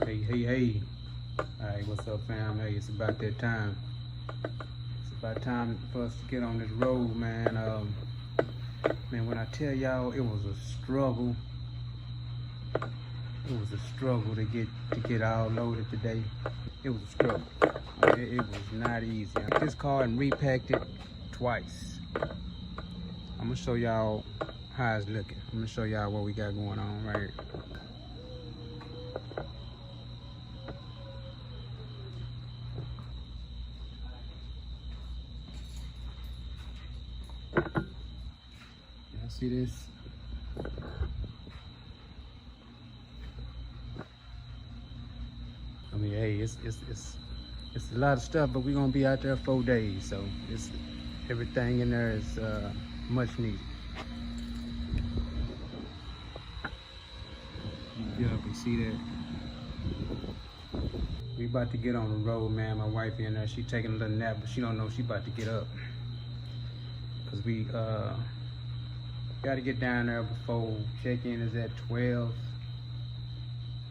Hey. Alright, what's up, fam? Hey, it's about that time. It's about time for us to get on this road, man. Man, when I tell y'all it was a struggle. It was a struggle to get all loaded today. It was a struggle. It was not easy. I took this car and repacked it twice. I'm gonna show y'all how it's looking. I'm gonna show y'all what we got going on right here. Y'all see this? I mean, hey, it's a lot of stuff, but we're gonna be out there 4 days, so it's everything in there is much needed. Y'all can see that. We about to get on the road, man. My wife in there, she taking a little nap, but she don't know she about to get up. Cause we gotta get down there before check-in is at 12.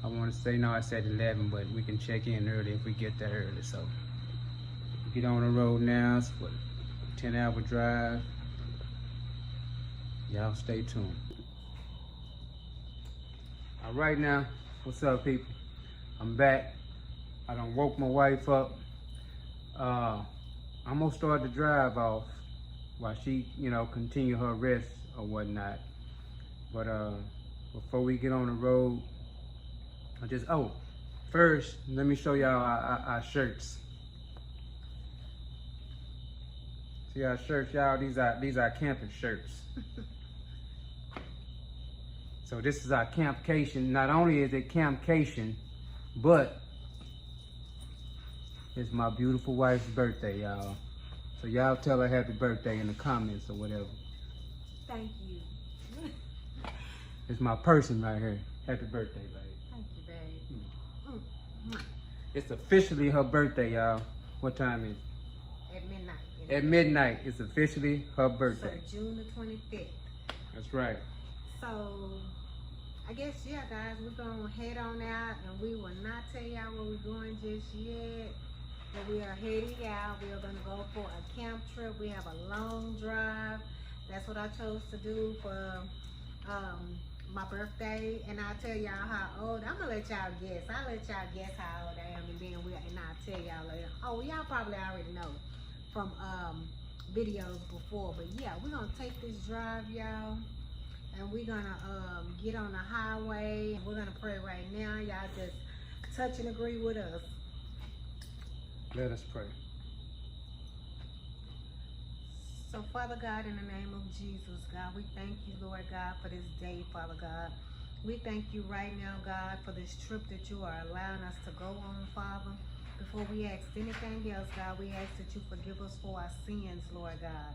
I want to say, no, it's at 11, but we can check in early if we get there early. So get on the road now. It's what, 10-hour drive. Y'all stay tuned. All right now, what's up, people? I'm back. I done woke my wife up. I'm gonna start the drive off while she, continue her rest or whatnot. But before we get on the road, first, let me show y'all our shirts. See our shirts, y'all? These are camping shirts. So this is our Campcation. Not only is it Campcation, but it's my beautiful wife's birthday, y'all. So y'all tell her happy birthday in the comments or whatever. Thank you. It's my person right here. Happy birthday, baby. Thank you, babe. It's officially her birthday, y'all. What time is it? At midnight. At midnight. It's officially her birthday. So June the 25th. That's right. So, I guess, yeah, guys, we're going to head on out, and we will not tell y'all where we're going just yet. But we are heading out. We are going to go for a camp trip. We have a long drive. That's what I chose to do for my birthday. And I'll tell y'all how old. I'm going to let y'all guess. I'll let y'all guess how old I am, and then I'll tell y'all later. Oh, y'all probably already know from videos before. But yeah, we're going to take this drive, y'all. And we're going to get on the highway. We're going to pray right now. Y'all just touch and agree with us. Let us pray. So, Father God, in the name of Jesus, God, we thank you, Lord God, for this day, Father God. We thank you right now, God, for this trip that you are allowing us to go on, Father. Before we ask anything else, God, we ask that you forgive us for our sins, Lord God.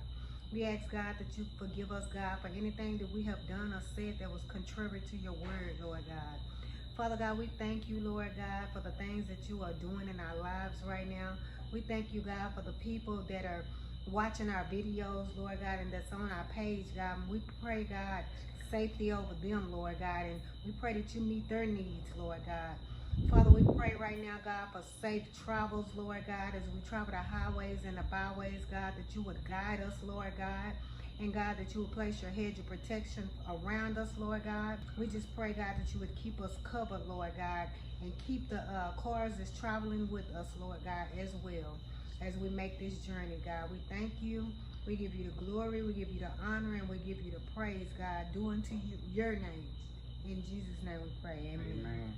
We ask, God, that you forgive us, God, for anything that we have done or said that was contrary to your word, Lord God. Father God, we thank you, Lord God, for the things that you are doing in our lives right now. We thank you, God, for the people that are watching our videos, Lord God, and that's on our page, God. And we pray, God, safety over them, Lord God, and we pray that you meet their needs, Lord God. Father, we pray right now, God, for safe travels, Lord God, as we travel the highways and the byways, God, that you would guide us, Lord God. And God, that you would place your hedge of protection around us, Lord God. We just pray, God, that you would keep us covered, Lord God, and keep the cars that's traveling with us, Lord God, as well, as we make this journey, God. We thank you. We give you the glory. We give you the honor, and we give you the praise, God. Do unto you your name. In Jesus' name we pray. Amen.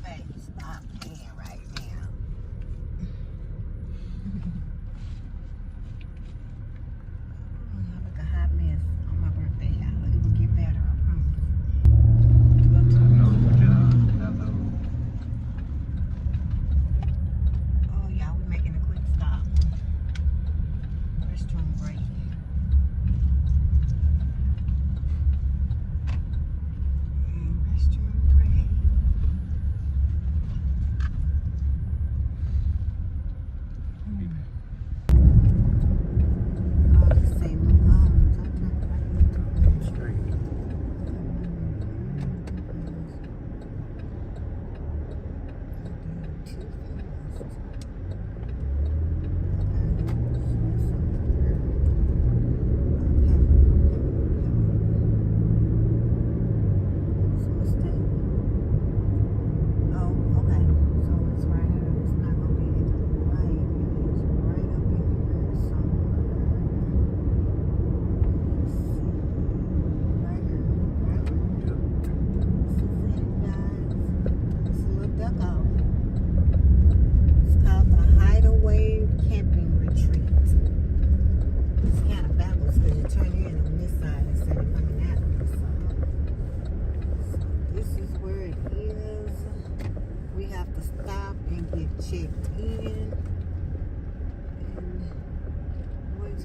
Baby, stop playing right now.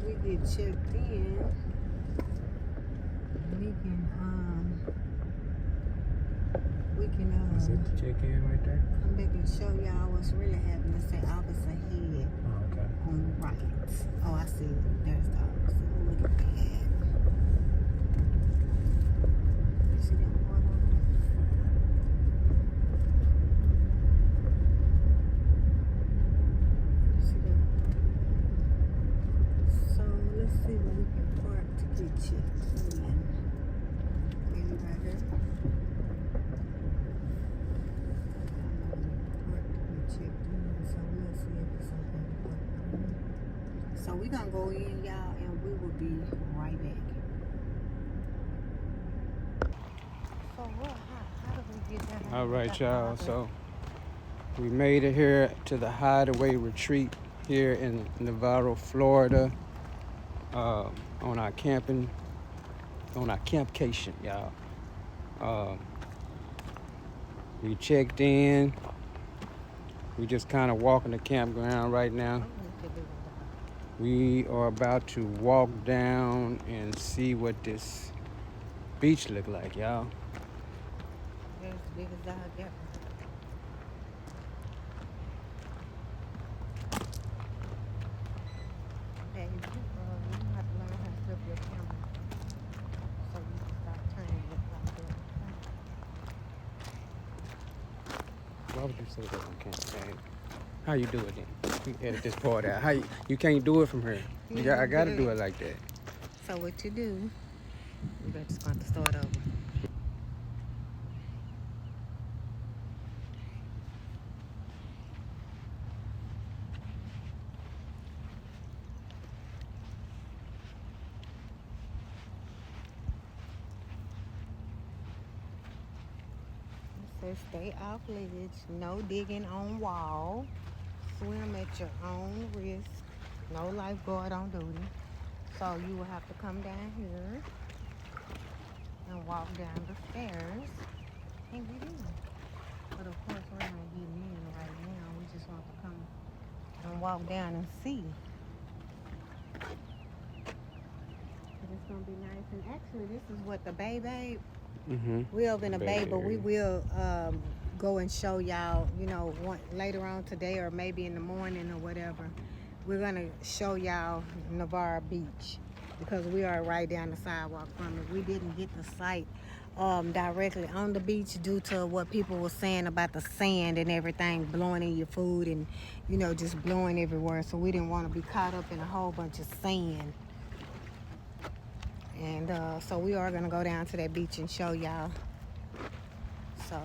we get checked in, we can Is it the check-in right there? come back and show y'all what's really happening. Say officer head Oh, okay. on the right. Oh, I see it. There's the officer. Look at that. You see that board over there? You see that? So let's see where we can park to get checked in. Maybe right here. So we're gonna go in, y'all, and we will be right back. So how did we get down? All right, y'all. So we made it here to the Hideaway retreat here in Navarre, Florida. On our campcation, y'all. We checked in. We just kind of walking the campground right now. We are about to walk down and see what this beach look like, y'all. There's as big as I get. Hey, you have to learn how to flip your camera so you can start turning it like that. Why would you say that on camera? How you do it then? You edit this part out. How you can't do it from here. I gotta do it like that. So what you do, we're just going to start over. It says stay off ledge, no digging on wall, swim at your own risk, no lifeguard on duty. So you will have to come down here and walk down the stairs and get in. But of course we're not getting in right now. We just want to come and walk down and see. But it's gonna be nice. And actually this is what the Bay. We over in the Bay, but we will go and show y'all, you know, later on today or maybe in the morning or whatever. We're gonna show y'all Navarre Beach because we are right down the sidewalk from it. We didn't get the site directly on the beach due to what people were saying about the sand and everything blowing in your food and, you know, just blowing everywhere. So we didn't want to be caught up in a whole bunch of sand. And so we are gonna go down to that beach and show y'all. So.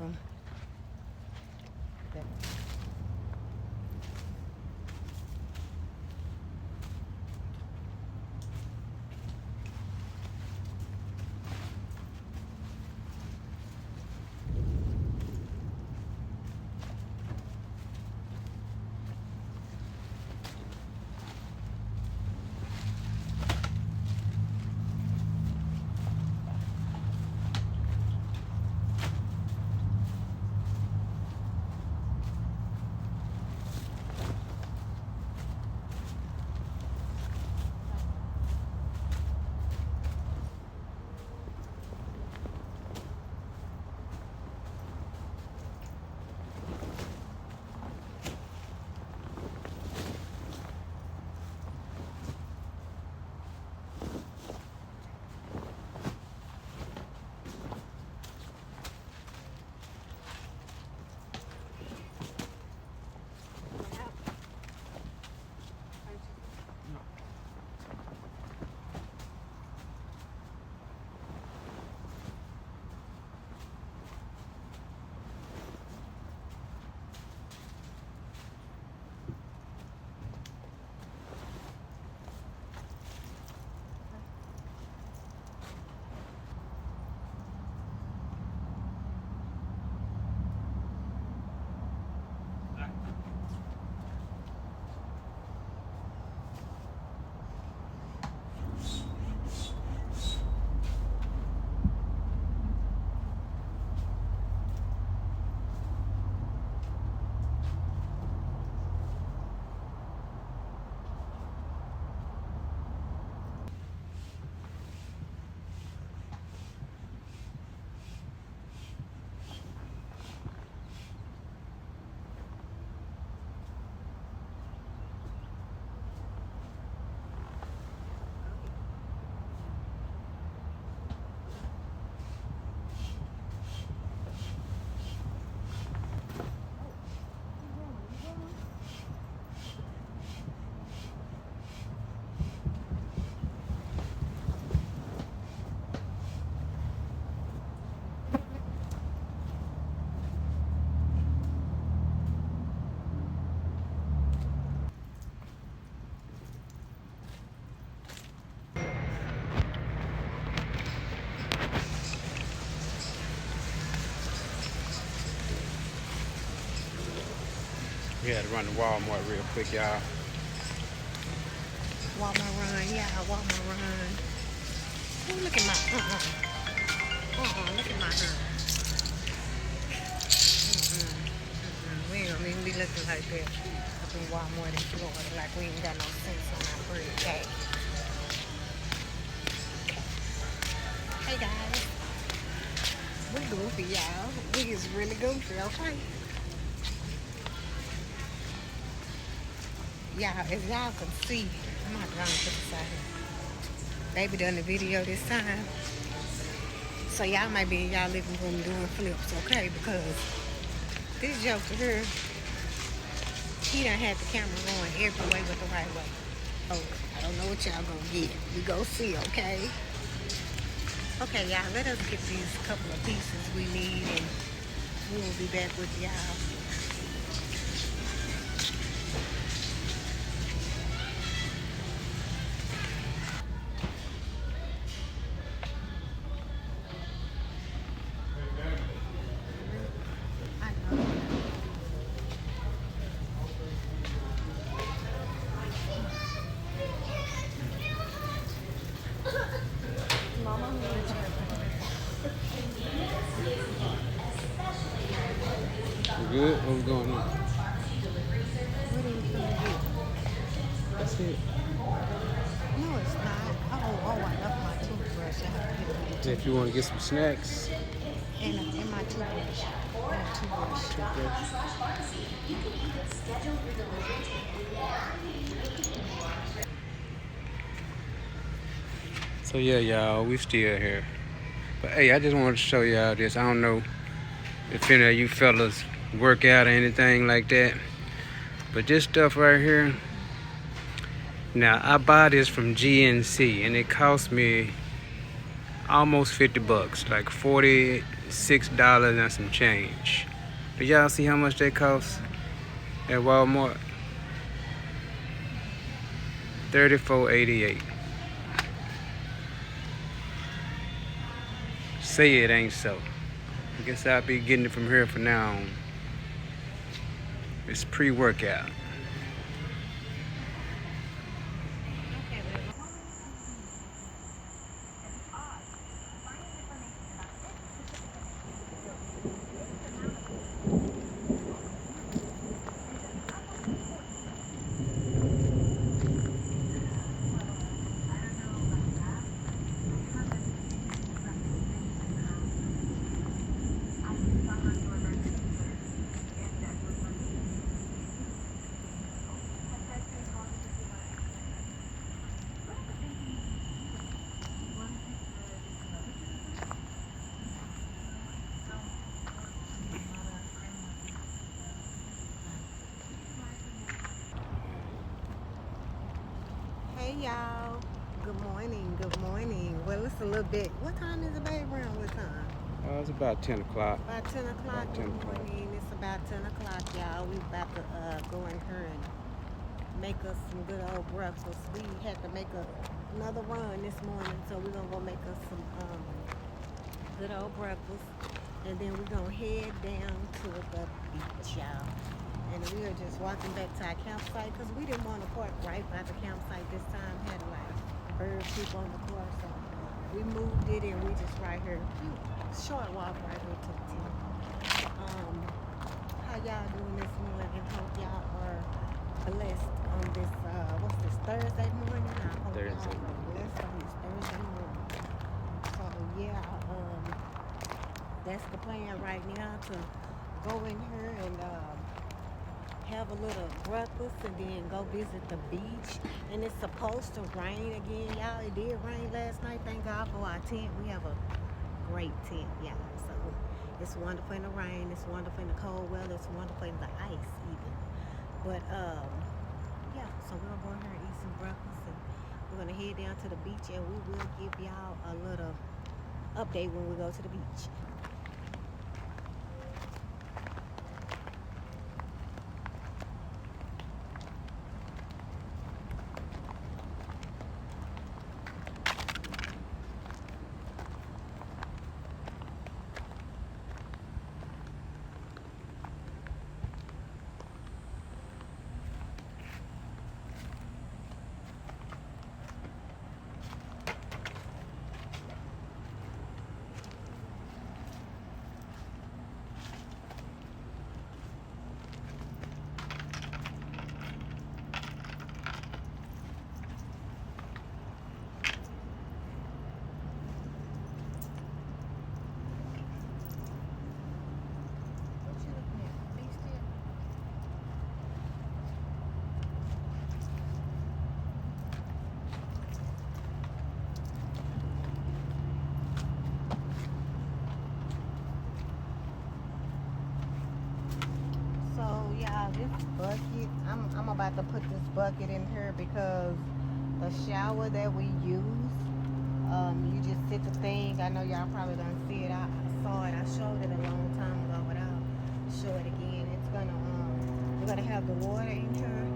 We had to run to Walmart real quick, y'all. Walmart run, yeah, Walmart run. Ooh, look at my, look at my hair. We ain't gonna even be looking like that up in Walmart in Florida, like we ain't got no sense on our bread. Okay. Hey guys, we goofy, y'all. We is really goofy, okay? Y'all, as y'all can see, I'm not gonna put this out here. Baby done the video this time. So y'all might be in y'all living room doing flips, okay? Because this joker here, he done had the camera going every way but the right way. Oh, I don't know what y'all gonna get. We go see, okay? Okay, y'all, let us get these couple of pieces we need and we will be back with y'all. We good? What's going on? What are you gonna get? That's it. No, it's not. Oh, I left my toothbrush. I have to get a new If you want to get some snacks. and my toothbrush. My toothbrush. So yeah, y'all, we still here. But hey, I just wanted to show y'all this. I don't know if any of you fellas work out or anything like that. But this stuff right here, now I buy this from GNC and it cost me almost 50 bucks, like $46 and some change. Do y'all see how much they cost at Walmart? $34.88. Say it ain't so. I guess I'll be getting it from here from now on. It's pre-workout. Hey y'all, good morning. Well, it's a little bit, what time is it, babe? Around what time? It's about 10 o'clock. About 10 o'clock. About 10 Good o'clock. morning. It's about 10 o'clock, y'all. We about to go in here and make us some good old breakfast. We had to make another run this morning, so we're gonna go make us some good old breakfast, and then we're gonna head down to the beach, y'all. And we are just walking back to our campsite because we didn't want to park right by the campsite this time. Had like bird poop on the floor, so we moved it and we just right here. Short walk right here to the tent. How y'all doing this morning? Hope y'all are blessed on this, what's this, Thursday morning? I hope Thursday. y'all are blessed on this Thursday morning. So yeah, that's the plan right now, to go in here and have a little breakfast and then go visit the beach. And it's supposed to rain again, y'all. It did rain last night. Thank God for our tent. We have a great tent, y'all. So it's wonderful in the rain, it's wonderful in the cold weather, it's wonderful in the ice even. But yeah, so we're gonna go in here and eat some breakfast, and we're gonna head down to the beach, and we will give y'all a little update when we go to the beach. Yeah, this bucket, I'm about to put this bucket in here because the shower that we use, you just sit the thing. I know y'all probably don't see it. I saw it. I showed it a long time ago, but I'll show it again. It's gonna, we're gonna have the water in here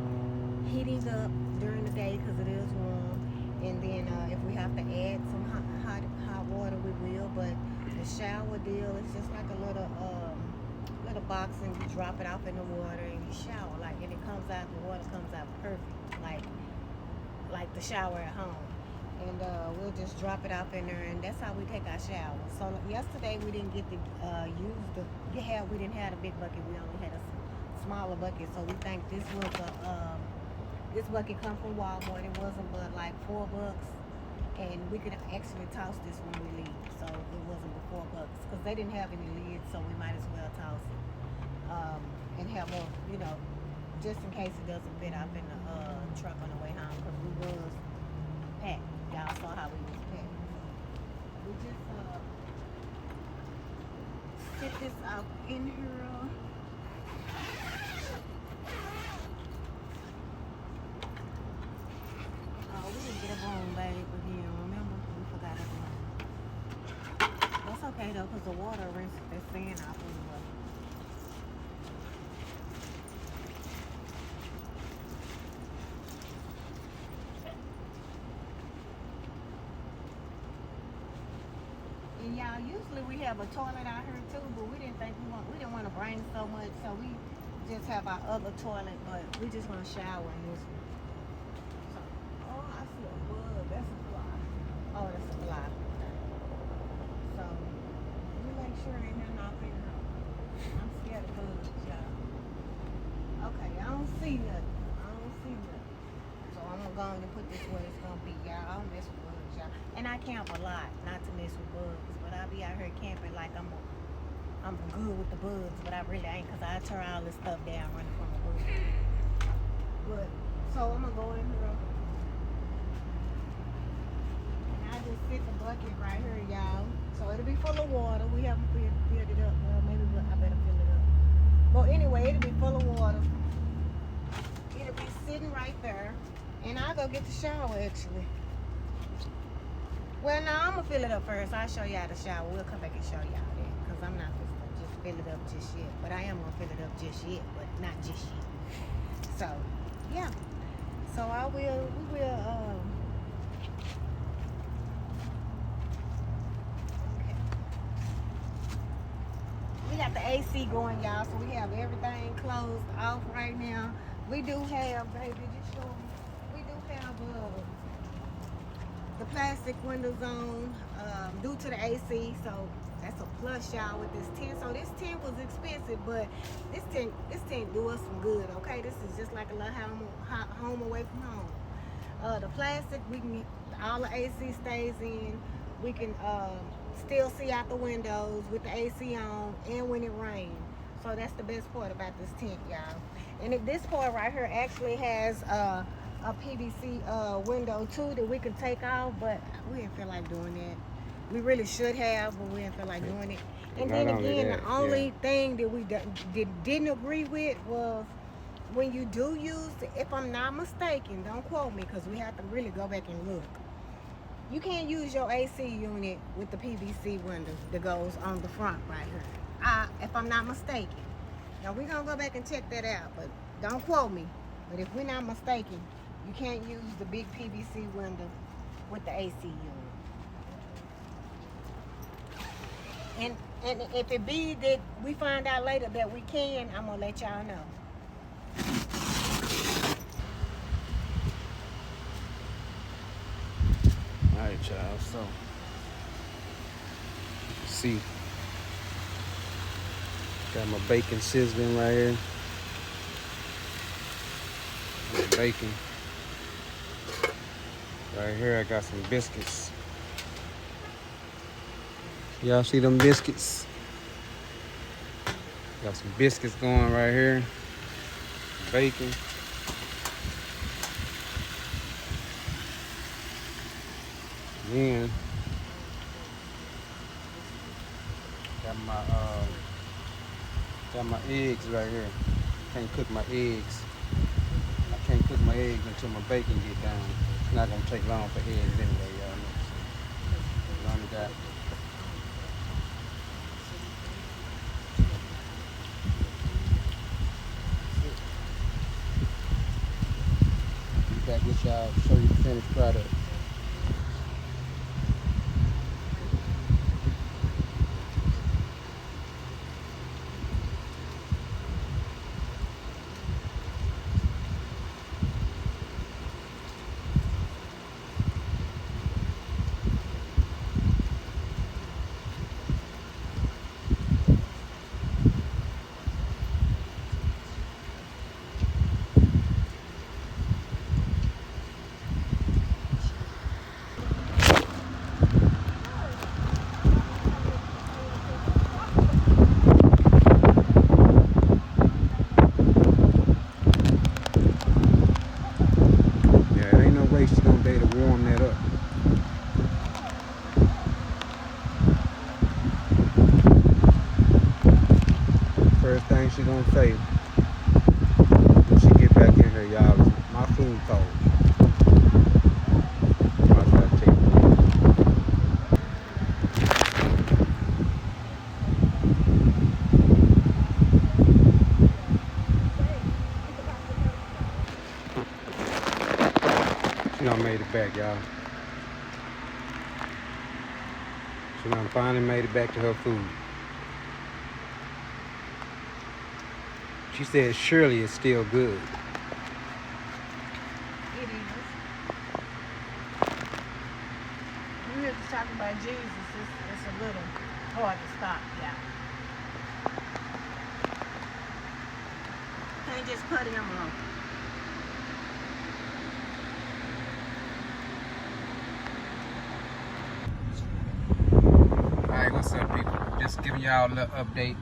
heating up during the day because it is warm, and then if we have to add some hot water, we will. But the shower deal is just like a little box, and you drop it off in the water and you shower, like, and it comes out, the water comes out perfect, like the shower at home. And we'll just drop it off in there, and that's how we take our shower. So yesterday we didn't get to we didn't have a big bucket, we only had a smaller bucket. So we think this was this bucket come from Walmart. It wasn't but like $4, and we could actually toss this when we leave. So it wasn't but $4 because they didn't have any lids, so we might as well toss it. And have more, you know, just in case it doesn't fit up in the truck on the way home, because we was packed. Y'all saw how we was packed. We just sit this out in here. Oh, we didn't get a broom bag again, remember? We forgot a broom. That's okay though, because the water rinses that sand off anyway. And y'all, usually we have a toilet out here too, but we didn't think we didn't want to bring so much, so we just have our other toilet, but we just want to shower in this one. So, oh, I see a bug. That's a fly. Oh, that's a fly. So, let me make sure ain't nothing off in here. I'm scared of bugs, y'all. Okay, I don't see nothing. So I'm gonna go and put this where it's gonna be, y'all. I don't mess with bugs, y'all. And I camp a lot, not to mess with bugs, but I be out here camping like I'm good with the bugs, but I really ain't, because I tear all this stuff down running from the bugs. But, so I'm gonna go in here, and I just sit the bucket right here, y'all. So it'll be full of water. We haven't filled it up. Well, maybe I better fill it up. But anyway, it'll be full of water. It'll be sitting right there, and I'll go get the shower actually. Well, no, I'm gonna fill it up first. I'll show y'all the shower. We'll come back and show y'all that, because I'm not gonna just fill it up just yet. But I am gonna fill it up just yet, but not just yet. So, yeah. So we will, okay. We got the AC going, y'all, so we have everything closed off right now. We do have, baby, just show me. We do have, the plastic windows on due to the AC, so that's a plus, y'all, with this tent. So this tent was expensive, but this tent do us some good. Okay, this is just like a little home away from home. The plastic, we can, all the AC stays in. We can still see out the windows with the AC on, and when it rains. So that's the best part about this tent, y'all. And this part right here actually has a PVC window too that we can take off, but we didn't feel like doing that. We really should have, but we didn't feel like doing it. And then again, the only thing that we didn't agree with was when you do use, if I'm not mistaken, don't quote me, because we have to really go back and look. You can't use your AC unit with the PVC window that goes on the front right here. If I'm not mistaken. Now we're gonna go back and check that out, but don't quote me. But if we're not mistaken, you can't use the big PVC window with the AC unit. And if it be that we find out later that we can, I'm gonna let y'all know. Alright, y'all, so see, got my bacon sizzling right here. Bacon. Right here I got some biscuits. Y'all see them biscuits? Got some biscuits going right here. Bacon. Then got my eggs right here. Can't cook my eggs. I can't cook my eggs until my bacon get down. It's not gonna take long for eggs anyway, y'all know. So, only got back with y'all, show you the finished product. She's gonna be able to warm that up. First thing she gonna say when she get back in here, y'all, is my food cold. I'll try to take it. She done made it back, y'all. She done finally made it back to her food. She said surely it's still good. It is. We were just talking about Jesus. It's a little hard to stop, yeah. Can't just put him on. Alright, what's up, people? Just giving y'all a little update.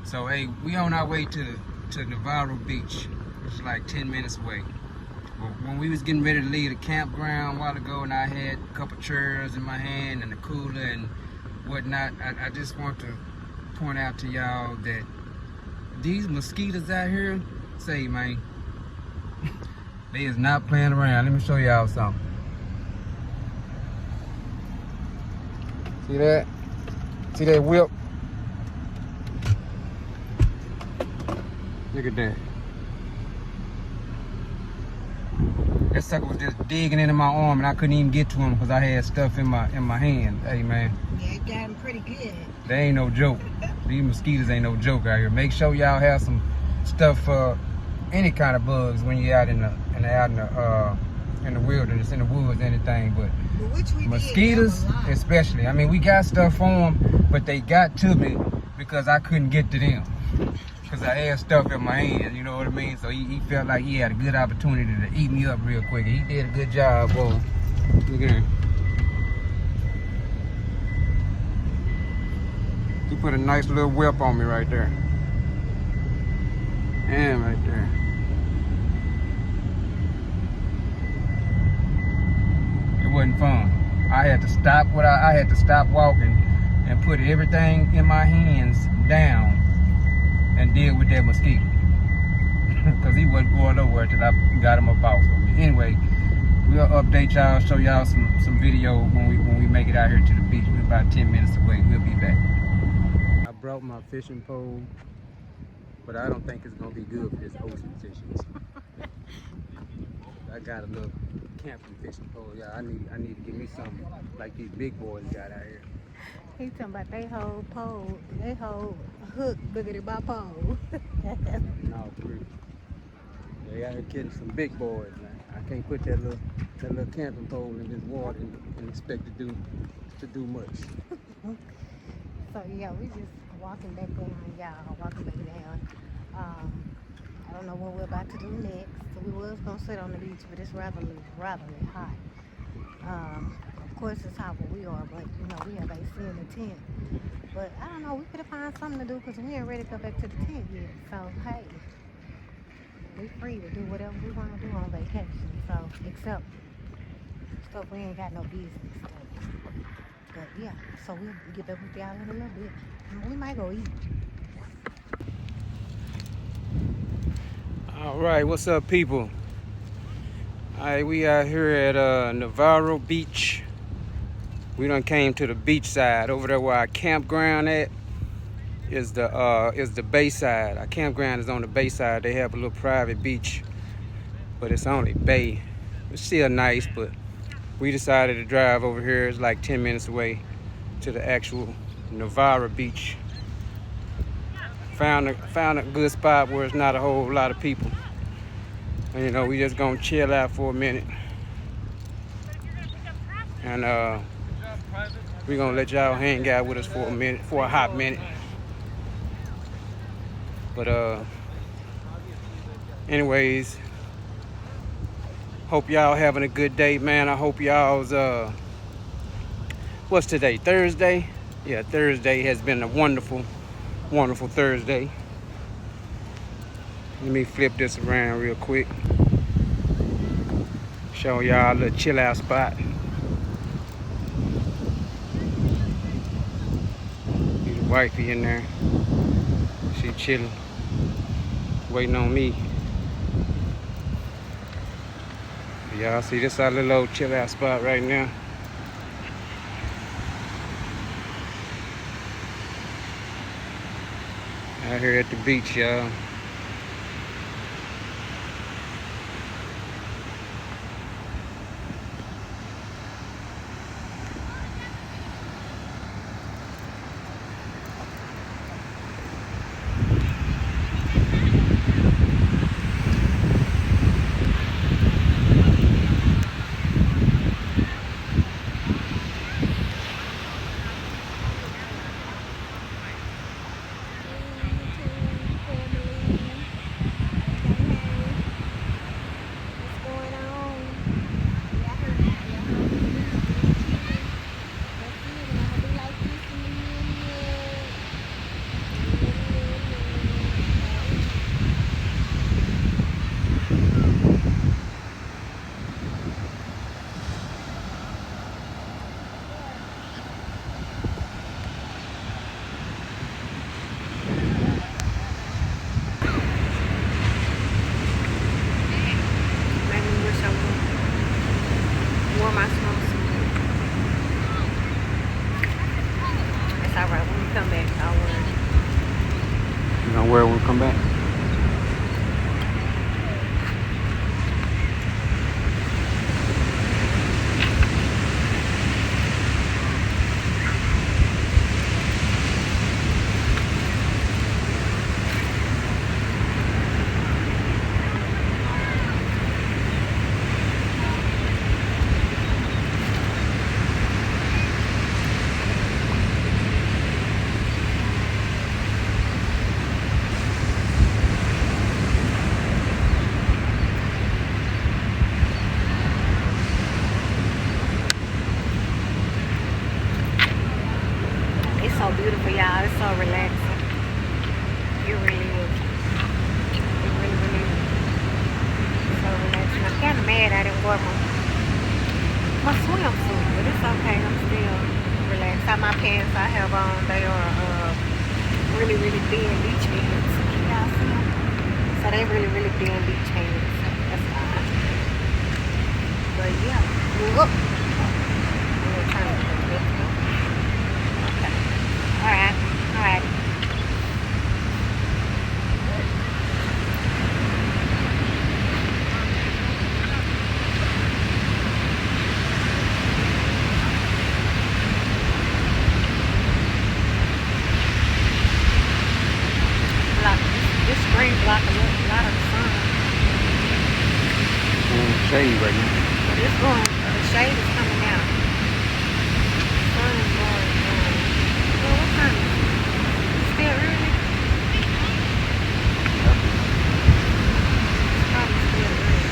So, hey, we on our way to Navarre Beach. It's like 10 minutes away. But when we was getting ready to leave the campground a while ago, and I had a couple chairs in my hand and the cooler and whatnot, I just want to point out to y'all that these mosquitoes out here, say, man, they is not playing around. Let me show y'all something. See that? See that whip? Look at that. That sucker was just digging into my arm and I couldn't even get to him because I had stuff in my hand. Hey, man. Yeah, it got him pretty good. They ain't no joke. These mosquitoes ain't no joke out here. Make sure y'all have some stuff for any kind of bugs when you're out in the wilderness, in the woods, anything. But Which we mosquitoes, did, especially. I mean, we got stuff for them, but they got to me because I couldn't get to them. Because I had stuff in my hand, you know what I mean? So he felt like he had a good opportunity to eat me up real quick. He did a good job, boy. Look at him. He put a nice little whip on me right there. And right there. It wasn't fun. I had to stop I had to stop walking and put everything in my hands down and deal with that mosquito. Because he wasn't going nowhere till I got him up off of me. Anyway, we'll update y'all, show y'all some video when we make it out here to the beach. We're about 10 minutes away. We'll be back. I brought my fishing pole, but I don't think it's gonna be good for this ocean fishing. I got a little camping fishing pole. Yeah, I need to get me something like these big boys got out here. He talking about they whole pole, they whole hook bigger than my pole. No, for real. They out here getting some big boys, man. I can't put that little camping pole in this water and expect to do much. So yeah, we just walking back down, y'all. Walking back down. I don't know what we're about to do next. So we was gonna sit on the beach, but it's rather hot. Of course it's hot where we are, but you know we have AC in the tent. But I don't know, we could find something to do because we ain't ready to go back to the tent yet. So hey, we free to do whatever we want to do on vacation. So except stuff we ain't got no business doing. But yeah, so we'll get back with y'all in a little bit. We might go eat. All right, what's up, people? All right, we out here at Navarre Beach. We done came to the beach side. Over there where our campground at is the bay side. Our campground is on the bay side. They have a little private beach, but it's only bay. It's still nice, but we decided to drive over here. It's like 10 minutes away to the actual Navarre Beach. Found a good spot where it's not a whole lot of people. And, you know, we just gonna chill out for a minute. And we gonna let y'all hang out with us for a minute, for a hot minute. But anyways, hope y'all having a good day, man. I hope y'all's what's today? Thursday? Yeah, Thursday has been a wonderful Thursday. Let me flip this around real quick. Show y'all a little chill out spot. There's a wifey in there. She chilling, waiting on me. Y'all see this our little old chill out spot right now. Out here at the beach, y'all. You know where we'll come back? So beautiful, y'all. It's so relaxing. It really is. It really, really is. So relaxing. I'm kind of mad I didn't wear my swimsuit, but it's okay. I'm still relaxed. My pants I have on, they are really, really thin beach pants. Y'all see them? So they really, really thin beach pants. So that's fine. But yeah, whoop. Alright. This screen blocks a lot of the sun. Shade right now. But it's going, the shade is coming out. The sun is going down. Well, what time is it? It's still early? It's probably still early.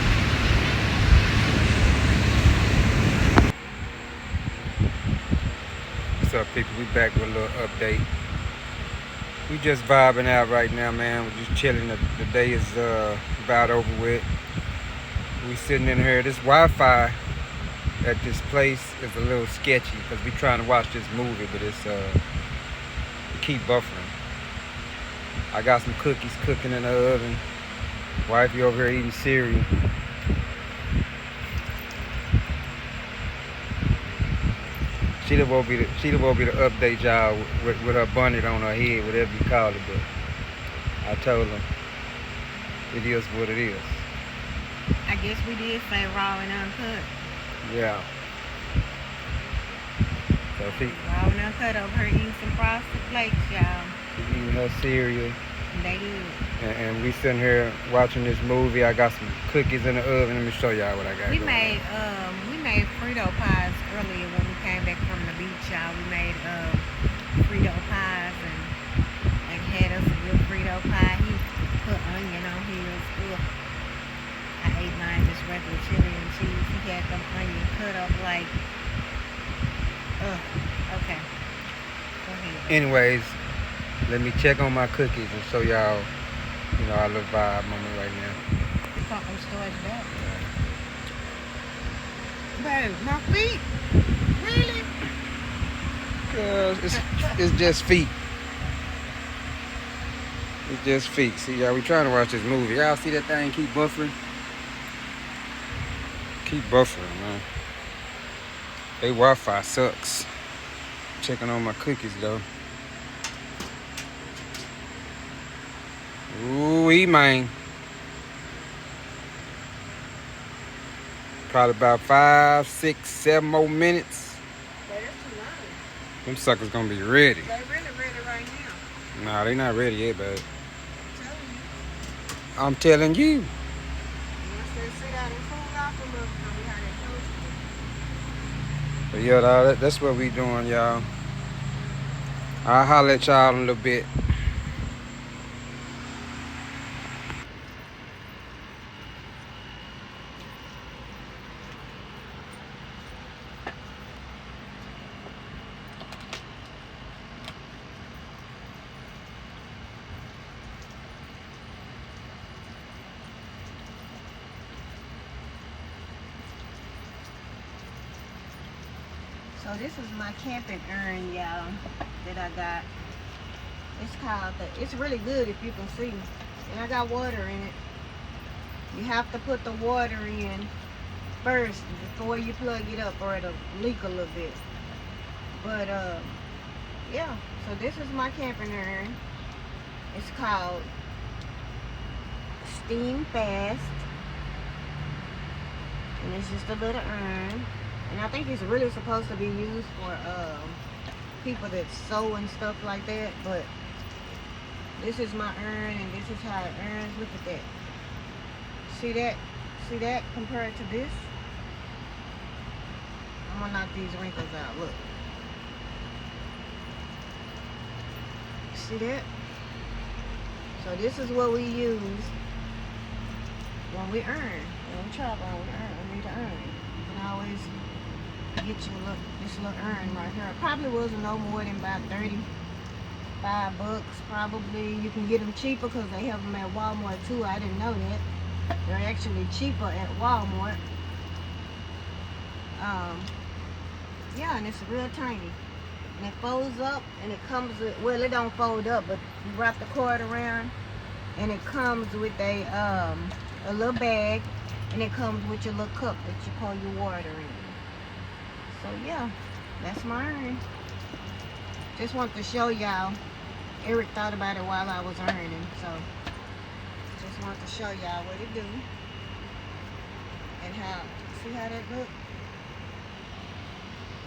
What's up, people? We back with a little update. We just vibing out right now, man. We're just chilling. The day is about over with. We sitting in here. This Wi-Fi at this place is a little sketchy because we trying to watch this movie, but it's keep buffering. I got some cookies cooking in the oven. Wifey over here eating cereal. She the will be to update y'all with her bonnet on her head, whatever you call it. But I told her it is what it is. I guess we did say raw and uncut. Yeah. So she Raw and uncut over her eating some frosted flakes, y'all. She eating her cereal. They good. And we sitting here watching this movie. I got some cookies in the oven. Let me show y'all what I got. We made Frito pies earlier when we came back from the beach, y'all. We made Frito pies and had us a good Frito pie. He put onion on his. Ugh. I ate mine just regular chili and cheese. He had them onion cut up like. Okay. Go ahead. Anyways, let me check on my cookies and show y'all, our little vibe moment right now. You thought them storage back? Babe, my feet? Really? Cause it's just feet. It's just feet. See, y'all, we trying to watch this movie. Y'all see that thing keep buffering? Keep buffering, man. They Wi-Fi sucks. Checking on my cookies though. Ooh, man. Probably about 5, 6, 7 more minutes. That's too long. Them suckers gonna be ready. They really ready right now. Nah, they not ready yet, babe. I'm telling you. I'm telling you. Once they sit out and cool off a little, how they toast it. But yeah, dawg, that's what we doing, y'all. I'll holler at y'all in a little bit. So this is my camping urn, y'all, that I got. It's called it's really good if you can see. And I got water in it. You have to put the water in first before you plug it up or it'll leak a little bit. But yeah, so this is my camping urn. It's called Steam Fast. And it's just a little urn. And I think it's really supposed to be used for people that sew and stuff like that. But this is my urn, and this is how it earns. Look at that. See that? See that compared to this? I'm gonna knock these wrinkles out. Look. See that? So this is what we use when we earn. When we travel, we need to earn. You can always get you this little urn right here. It probably wasn't no more than about $35 probably. You can get them cheaper because they have them at Walmart too. I didn't know that. They're actually cheaper at Walmart. Yeah, and it's real tiny. And it folds up and it comes with, well, it don't fold up, but you wrap the cord around and it comes with a little bag, and it comes with your little cup that you pour your water in. So yeah, that's my urn. Just want to show y'all. Eric thought about it while I was earning, so just want to show y'all what it do and how. See how that look?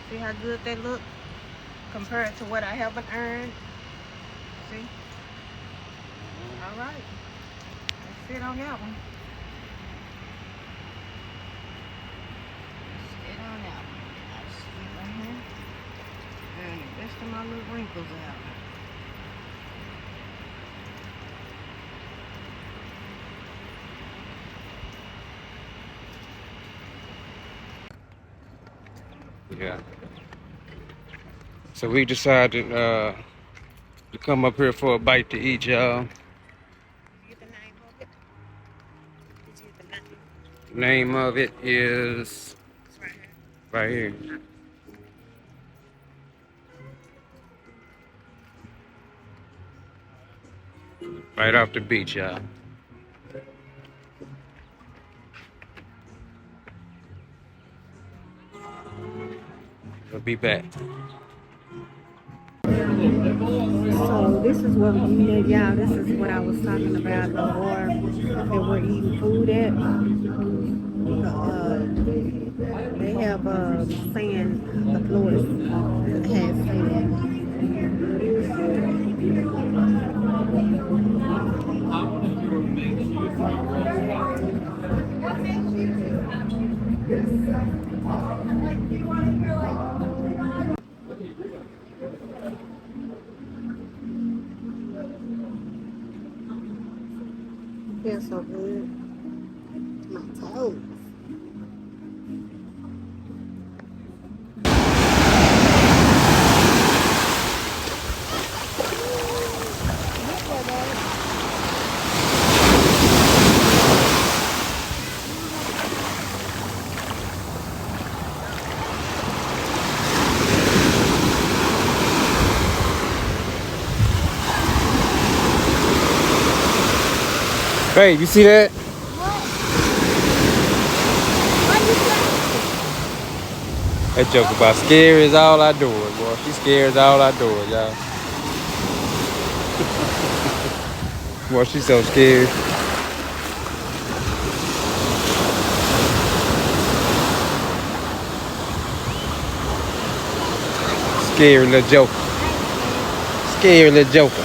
See how good that look compared to what I haven't earned? See? All right. Let's sit on that one. Sit on that one. I'll sit right here. And the rest of my little wrinkles out. Yeah. So we decided to come up here for a bite to eat, y'all. Did you get the name of it? Did you get the name? The name of it is It's right here. right here. Right off the beach, y'all. be back. So this is what we eat, y'all. This is what I was talking about, the bar that we're eating food at. They have sand. The floor has sand. Feels so good. My toes. Babe, you see that? That joke about scary is all I do it, boy. She scared is all I do it, y'all. Boy, she's so scared. Scary little joker. Scary little joker.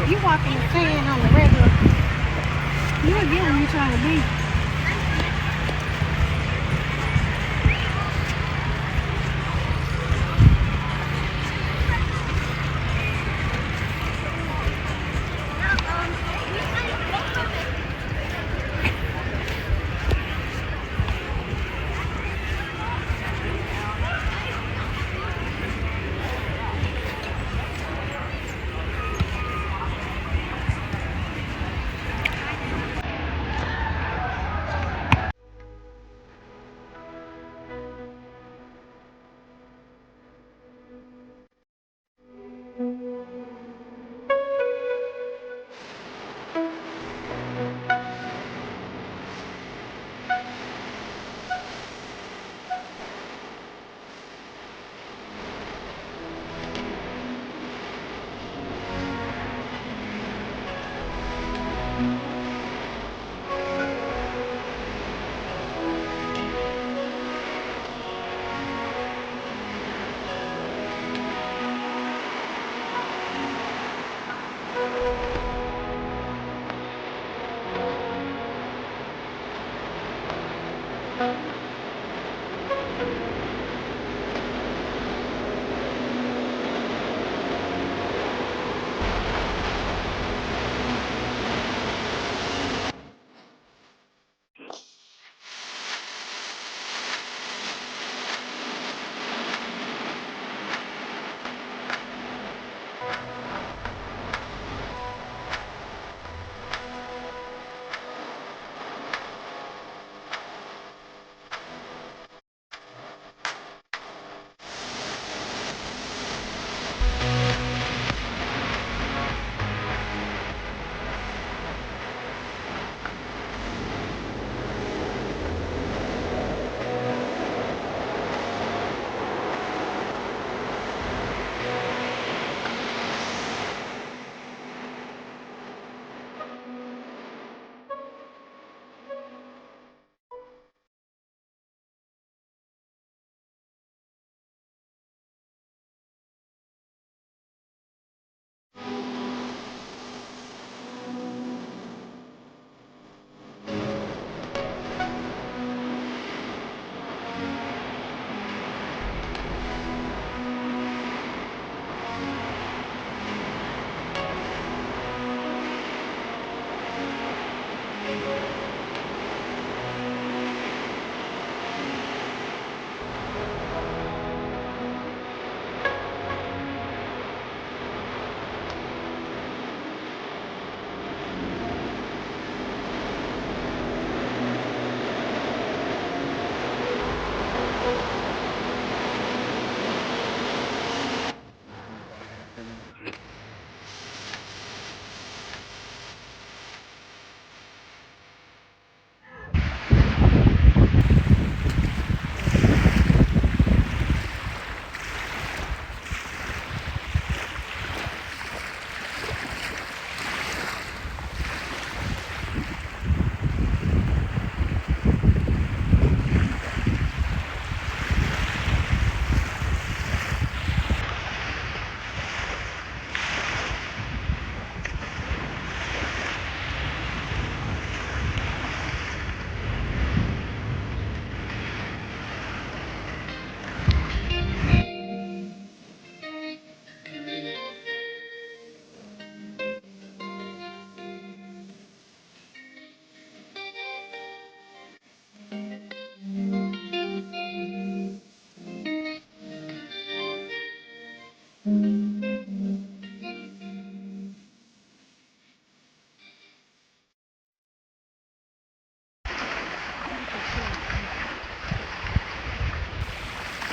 You walk in the sand on the regular. You'll get where you're trying to be.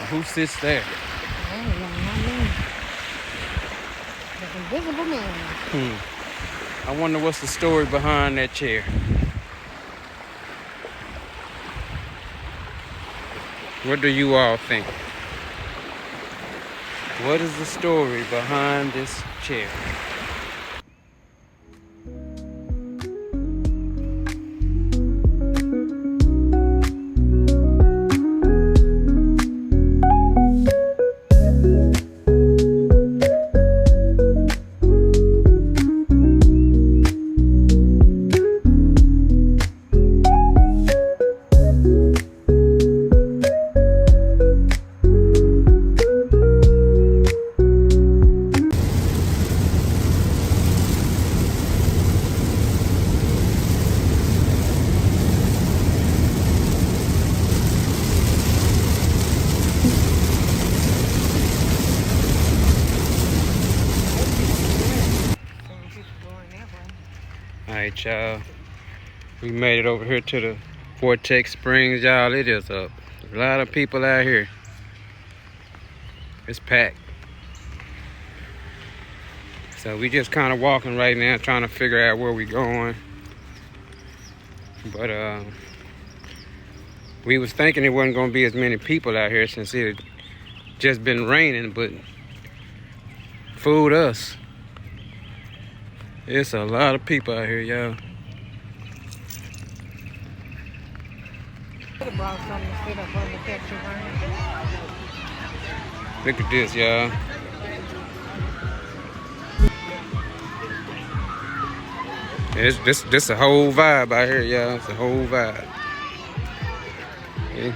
Who sits there? I don't know, not me. The invisible man. I wonder what's the story behind that chair. What do you all think? What is the story behind this chair? Alright, y'all. We made it over here to the Vortex Springs, y'all. It is a lot of people out here. It's packed. So we just kind of walking right now, trying to figure out where we going. But we was thinking it wasn't gonna be as many people out here since it had just been raining, but fooled us. It's a lot of people out here, y'all. Could have brought something to sit up on the catch your rain. Look at this, y'all. This a whole vibe out here, y'all. It's a whole vibe. Okay.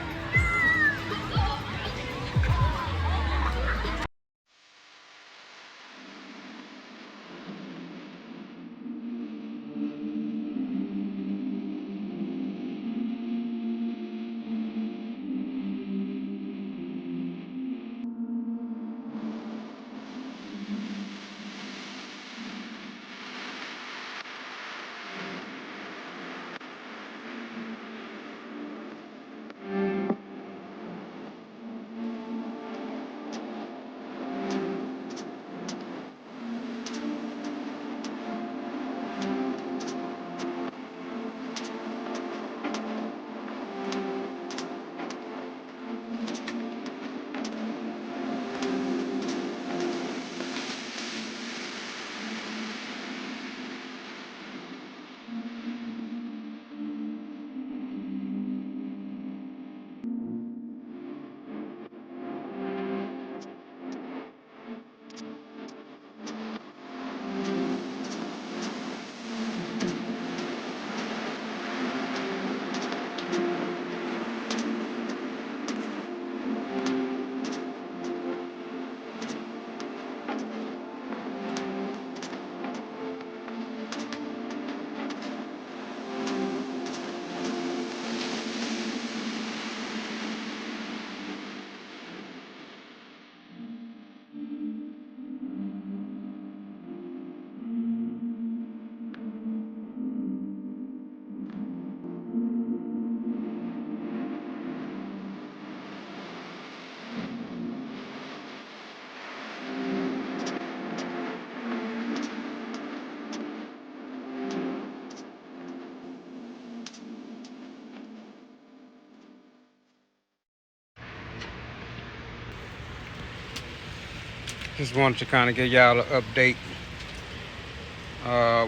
Just wanted to kind of give y'all an update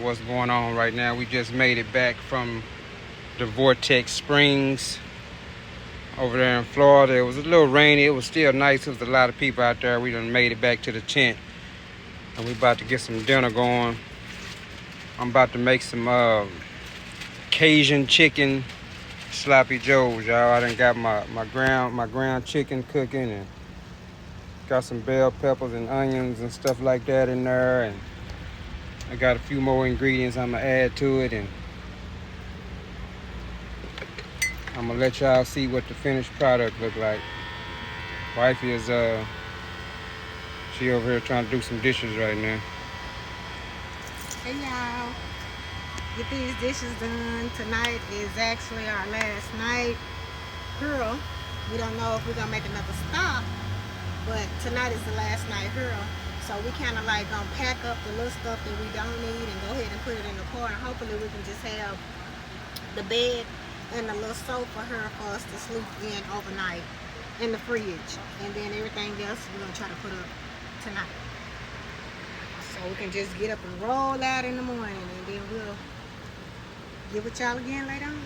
what's going on right now. We just made it back from the Vortex Springs over there in Florida. It was a little rainy. It was still nice. There was a lot of people out there. We done made it back to the tent, and we about to get some dinner going. I'm about to make some Cajun chicken sloppy joes, y'all. I done got my ground chicken cooking, and got some bell peppers and onions and stuff like that in there, and I got a few more ingredients I'm gonna add to it, and I'm gonna let y'all see what the finished product look like. Wifey is she over here trying to do some dishes right now. Hey y'all, get these dishes done. Tonight is actually our last night. Girl, We don't know if we're gonna make another stop, but tonight is the last night here. So we kind of like gonna pack up the little stuff that we don't need and go ahead and put it in the car, and hopefully we can just have the bed and the little sofa here for us to sleep in overnight in the fridge, and then everything else we're gonna try to put up tonight, so we can just get up and roll out in the morning, and then we'll get with y'all again later on.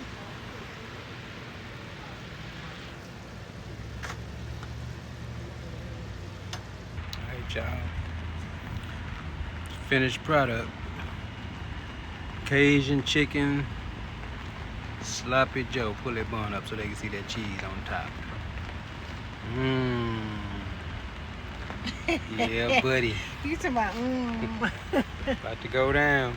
Alright, y'all. Finished product. Cajun chicken sloppy joe. Pull that bun up so they can see that cheese on top. Yeah, buddy. You talking about About to go down.